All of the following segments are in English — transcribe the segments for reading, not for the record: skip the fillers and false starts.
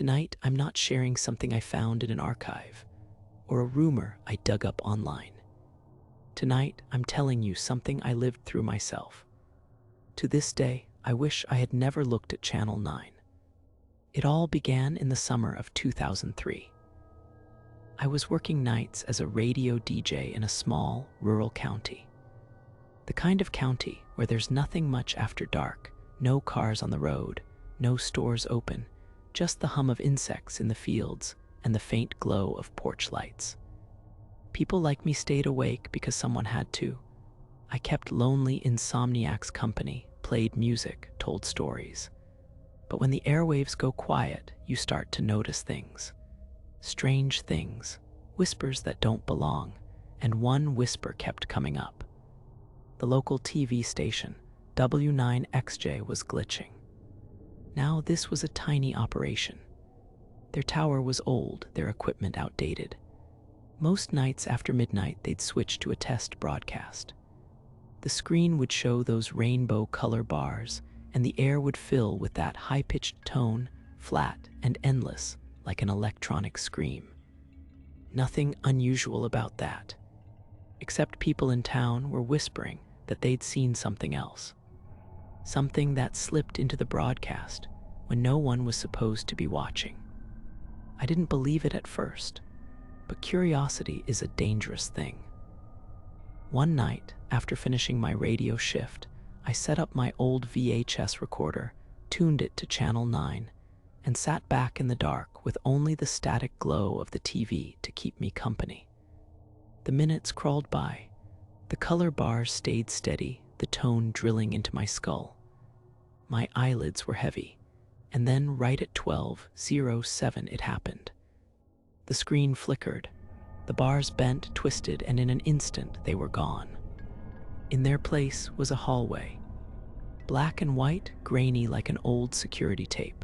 Tonight, I'm not sharing something I found in an archive or a rumor I dug up online. Tonight, I'm telling you something I lived through myself. To this day, I wish I had never looked at Channel 9. It all began in the summer of 2003. I was working nights as a radio DJ in a small, rural county. The kind of county where there's nothing much after dark, no cars on the road, no stores open, just the hum of insects in the fields and the faint glow of porch lights. People like me stayed awake because someone had to. I kept lonely insomniacs company, played music, told stories. But when the airwaves go quiet, you start to notice things. Strange things, whispers that don't belong, and one whisper kept coming up. The local TV station, W9XJ, was glitching. Now this was a tiny operation. Their tower was old, their equipment outdated. Most nights after midnight, they'd switch to a test broadcast. The screen would show those rainbow color bars, and the air would fill with that high-pitched tone, flat and endless, like an electronic scream. Nothing unusual about that, except people in town were whispering that they'd seen something else. Something that slipped into the broadcast when no one was supposed to be watching. I didn't believe it at first, but curiosity is a dangerous thing. One night, after finishing my radio shift, I set up my old VHS recorder, tuned it to Channel 9, and sat back in the dark with only the static glow of the TV to keep me company. The minutes crawled by. The color bars stayed steady, the tone drilling into my skull. My eyelids were heavy, and then right at 12:07 it happened. The screen flickered, the bars bent, twisted, and in an instant they were gone. In their place was a hallway, black and white, grainy like an old security tape.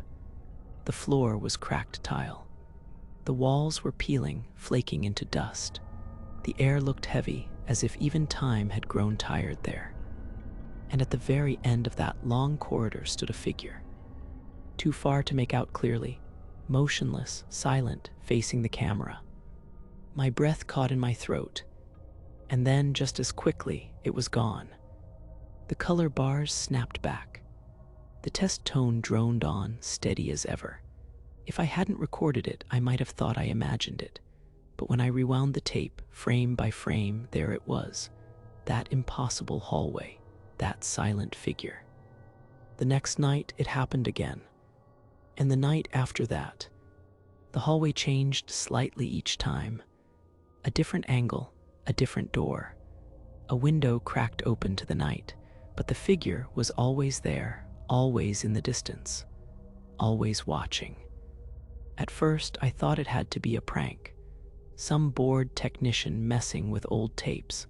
The floor was cracked tile. The walls were peeling, flaking into dust. The air looked heavy, as if even time had grown tired there. And at the very end of that long corridor stood a figure. Too far to make out clearly, motionless, silent, facing the camera. My breath caught in my throat, and then, just as quickly, it was gone. The color bars snapped back. The test tone droned on, steady as ever. If I hadn't recorded it, I might have thought I imagined it. But when I rewound the tape, frame by frame, there it was. That impossible hallway, that silent figure. The next night, it happened again. And the night after that. The hallway changed slightly each time. A different angle, a different door. A window cracked open to the night, but the figure was always there, always in the distance, always watching. At first, I thought it had to be a prank, some bored technician messing with old tapes,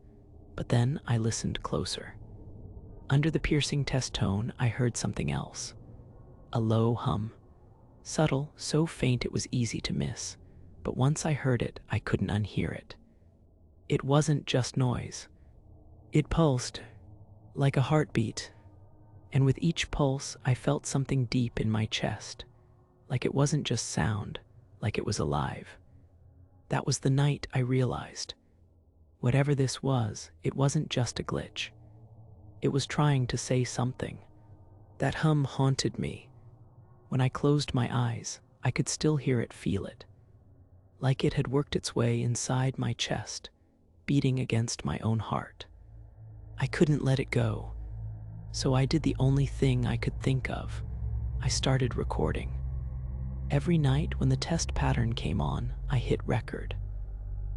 but then I listened closer. Under the piercing test tone, I heard something else. A low hum. Subtle, so faint it was easy to miss, but once I heard it, I couldn't unhear it. It wasn't just noise. It pulsed, like a heartbeat, and with each pulse, I felt something deep in my chest, like it wasn't just sound, like it was alive. That was the night I realized. Whatever this was, it wasn't just a glitch. It was trying to say something. That hum haunted me. When I closed my eyes, I could still hear it, feel it. Like it had worked its way inside my chest, beating against my own heart. I couldn't let it go, so I did the only thing I could think of. I started recording. Every night when the test pattern came on, I hit record.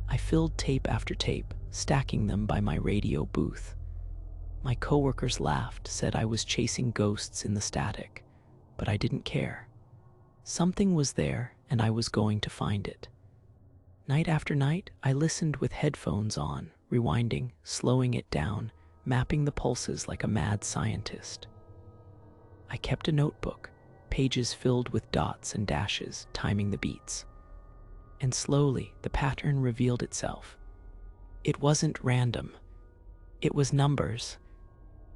I filled tape after tape, stacking them by my radio booth. My coworkers laughed, said I was chasing ghosts in the static, but I didn't care. Something was there, and I was going to find it. Night after night, I listened with headphones on, rewinding, slowing it down, mapping the pulses like a mad scientist. I kept a notebook, pages filled with dots and dashes, timing the beats. And slowly, the pattern revealed itself. It wasn't random. It was numbers.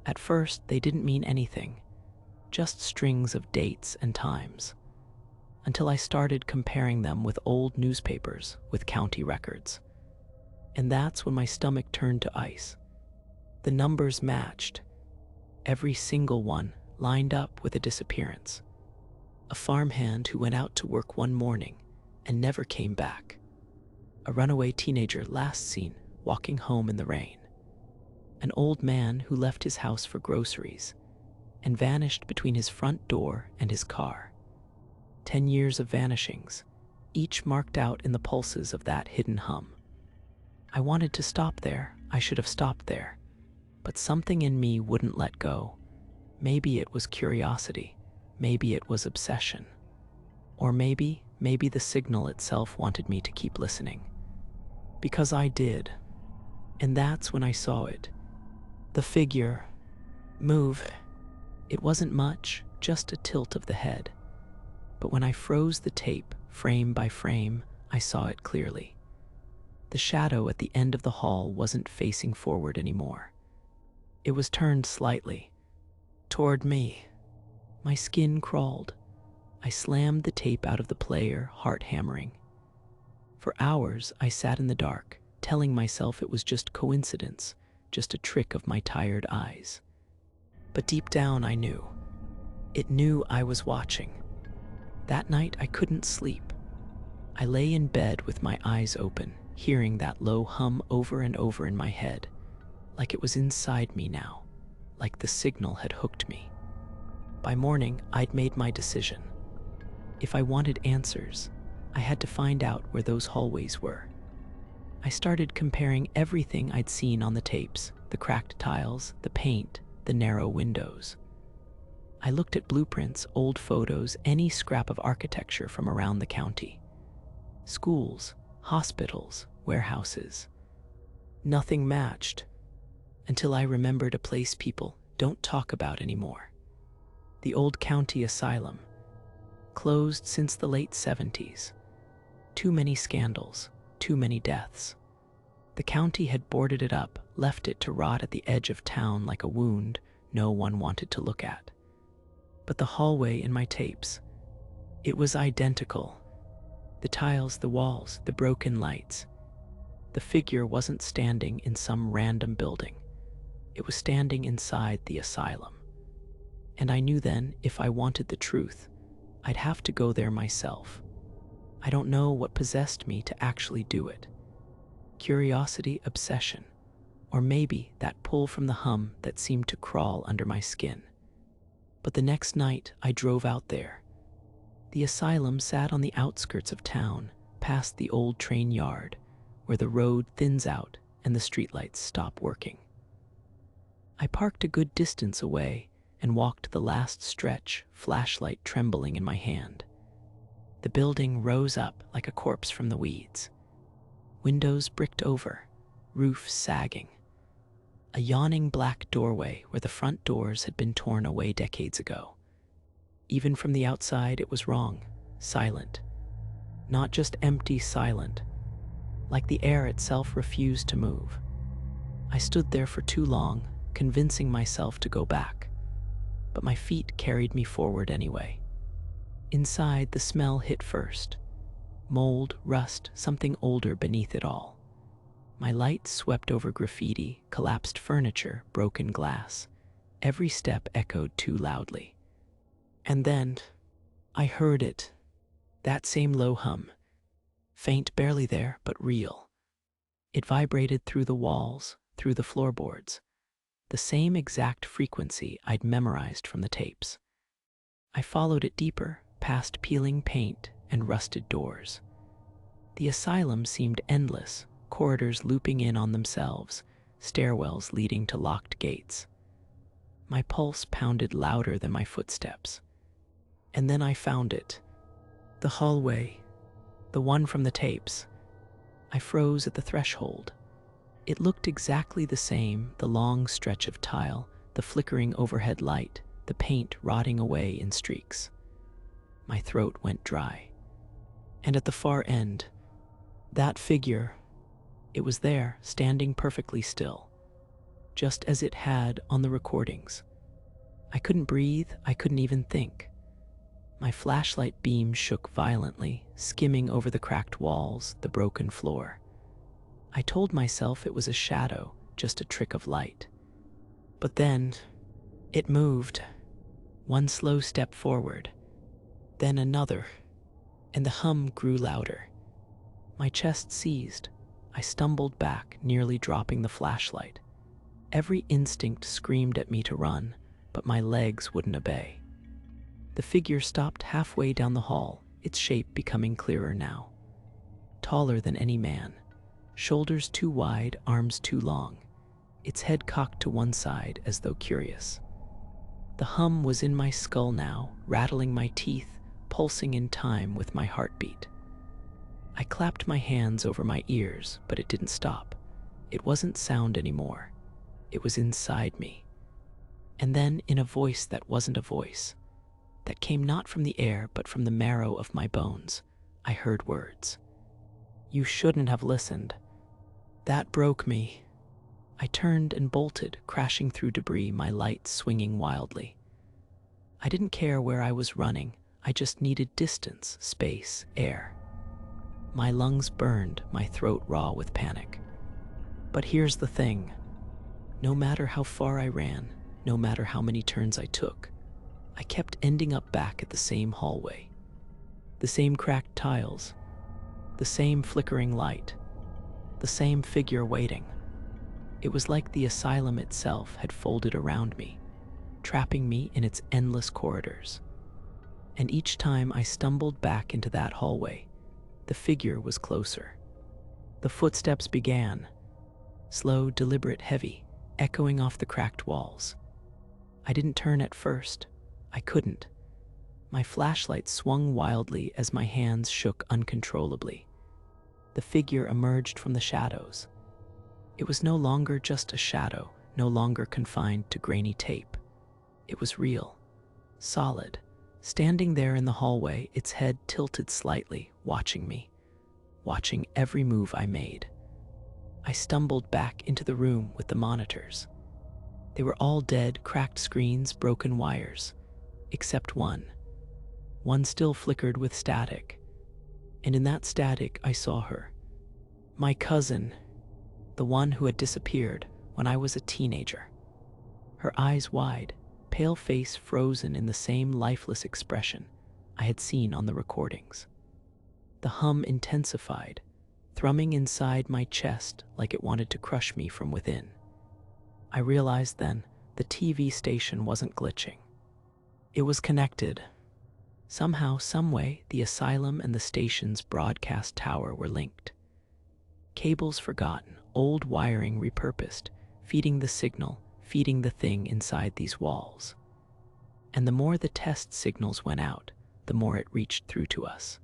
At first, they didn't mean anything, just strings of dates and times. until I started comparing them with old newspapers, with county records. And that's when my stomach turned to ice. The numbers matched. Every single one lined up with a disappearance. A farmhand who went out to work one morning and never came back. A runaway teenager last seen walking home in the rain. An old man who left his house for groceries and vanished between his front door and his car. 10 years of vanishings, each marked out in the pulses of that hidden hum. I wanted to stop there. I should have stopped there. But something in me wouldn't let go. Maybe it was curiosity. Maybe it was obsession. Or maybe the signal itself wanted me to keep listening. Because I did. And that's when I saw it. The figure move. It wasn't much, just a tilt of the head. But when I froze the tape, frame by frame, I saw it clearly. The shadow at the end of the hall wasn't facing forward anymore. It was turned slightly toward me. My skin crawled. I slammed the tape out of the player, heart hammering. For hours, I sat in the dark, telling myself it was just coincidence, just a trick of my tired eyes. But deep down, I knew. It knew I was watching. That night, I couldn't sleep. I lay in bed with my eyes open, hearing that low hum over and over in my head, like it was inside me now, like the signal had hooked me. By morning, I'd made my decision. If I wanted answers, I had to find out where those hallways were. I started comparing everything I'd seen on the tapes, the cracked tiles, the paint, the narrow windows. I looked at blueprints, old photos, any scrap of architecture from around the county. Schools, hospitals, warehouses. Nothing matched, until I remembered a place people don't talk about anymore. The old county asylum, closed since the late 70s. Too many scandals, too many deaths. The county had boarded it up, left it to rot at the edge of town like a wound no one wanted to look at. But the hallway in my tapes, it was identical. The tiles, the walls, the broken lights. The figure wasn't standing in some random building. It was standing inside the asylum. And I knew then, if I wanted the truth, I'd have to go there myself. I don't know what possessed me to actually do it. Curiosity, obsession, or maybe that pull from the hum that seemed to crawl under my skin. But the next night, I drove out there. The asylum sat on the outskirts of town, past the old train yard, where the road thins out and the streetlights stop working. I parked a good distance away and walked the last stretch, flashlight trembling in my hand. The building rose up like a corpse from the weeds. Windows bricked over, roof sagging. A yawning black doorway where the front doors had been torn away decades ago. Even from the outside, it was wrong, silent. Not just empty, silent. Like the air itself refused to move. I stood there for too long, convincing myself to go back. But my feet carried me forward anyway. Inside, the smell hit first. Mold, rust, something older beneath it all. My light swept over graffiti, collapsed furniture, broken glass. Every step echoed too loudly. And then, I heard it. That same low hum. Faint, barely there, but real. It vibrated through the walls, through the floorboards. The same exact frequency I'd memorized from the tapes. I followed it deeper, past peeling paint and rusted doors. The asylum seemed endless, corridors looping in on themselves, stairwells leading to locked gates. My pulse pounded louder than my footsteps. And then I found it. The hallway, the one from the tapes. I froze at the threshold. It looked exactly the same, the long stretch of tile, the flickering overhead light, the paint rotting away in streaks. My throat went dry. And at the far end, that figure, it was there, standing perfectly still, just as it had on the recordings. I couldn't breathe, I couldn't even think. My flashlight beam shook violently, skimming over the cracked walls, the broken floor. I told myself it was a shadow, just a trick of light. But then, it moved. One slow step forward, then another, and the hum grew louder. My chest seized. I stumbled back, nearly dropping the flashlight. Every instinct screamed at me to run, but my legs wouldn't obey. The figure stopped halfway down the hall, its shape becoming clearer now. Taller than any man, shoulders too wide, arms too long, its head cocked to one side as though curious. The hum was in my skull now, rattling my teeth, pulsing in time with my heartbeat. I clapped my hands over my ears, but it didn't stop. It wasn't sound anymore. It was inside me. And then, in a voice that wasn't a voice, that came not from the air but from the marrow of my bones, I heard words. "You shouldn't have listened." That broke me. I turned and bolted, crashing through debris, my lights swinging wildly. I didn't care where I was running. I just needed distance, space, air. My lungs burned, my throat raw with panic. But here's the thing. No matter how far I ran, no matter how many turns I took, I kept ending up back at the same hallway. The same cracked tiles, the same flickering light, the same figure waiting. It was like the asylum itself had folded around me, trapping me in its endless corridors. And each time I stumbled back into that hallway, the figure was closer. The footsteps began, slow, deliberate, heavy, echoing off the cracked walls. I didn't turn at first. I couldn't. My flashlight swung wildly as my hands shook uncontrollably. The figure emerged from the shadows. It was no longer just a shadow, no longer confined to grainy tape. It was real, solid, standing there in the hallway, its head tilted slightly, watching me, watching every move I made. I stumbled back into the room with the monitors. They were all dead, cracked screens, broken wires, except one. One still flickered with static. And in that static, I saw her. My cousin, the one who had disappeared when I was a teenager. Her eyes wide, pale face frozen in the same lifeless expression I had seen on the recordings. The hum intensified, thrumming inside my chest like it wanted to crush me from within. I realized then the TV station wasn't glitching. It was connected. Somehow, someway, the asylum and the station's broadcast tower were linked. Cables forgotten, old wiring repurposed, feeding the signal, feeding the thing inside these walls. And the more the test signals went out, the more it reached through to us.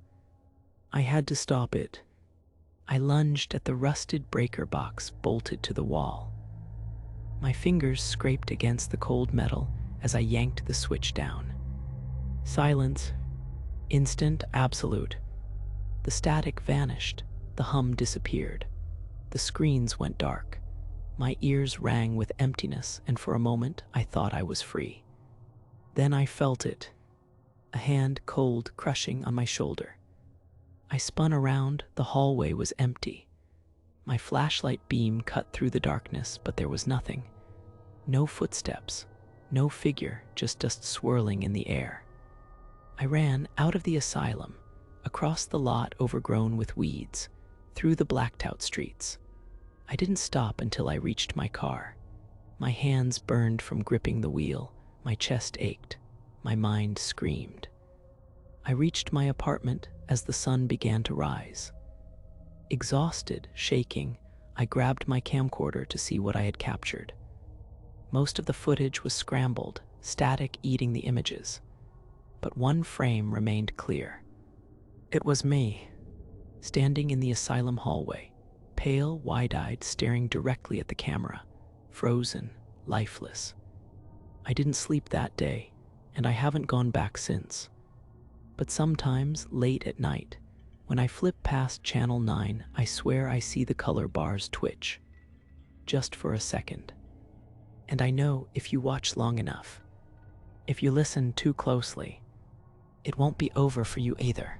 I had to stop it. I lunged at the rusted breaker box bolted to the wall. My fingers scraped against the cold metal as I yanked the switch down. Silence. Instant, absolute. The static vanished. The hum disappeared. The screens went dark. My ears rang with emptiness, and for a moment I thought I was free. Then I felt it. A hand, cold, crushing on my shoulder. I spun around. The hallway was empty. My flashlight beam cut through the darkness, but there was nothing. No footsteps, no figure, just dust swirling in the air. I ran out of the asylum, across the lot overgrown with weeds, through the blacked-out streets. I didn't stop until I reached my car. My hands burned from gripping the wheel, my chest ached, my mind screamed. I reached my apartment as the sun began to rise. Exhausted, shaking, I grabbed my camcorder to see what I had captured. Most of the footage was scrambled, static eating the images. But one frame remained clear. It was me, standing in the asylum hallway, pale, wide-eyed, staring directly at the camera, frozen, lifeless. I didn't sleep that day, and I haven't gone back since. But sometimes, late at night, when I flip past Channel 9, I swear I see the color bars twitch. Just for a second. And I know if you watch long enough, if you listen too closely, it won't be over for you either.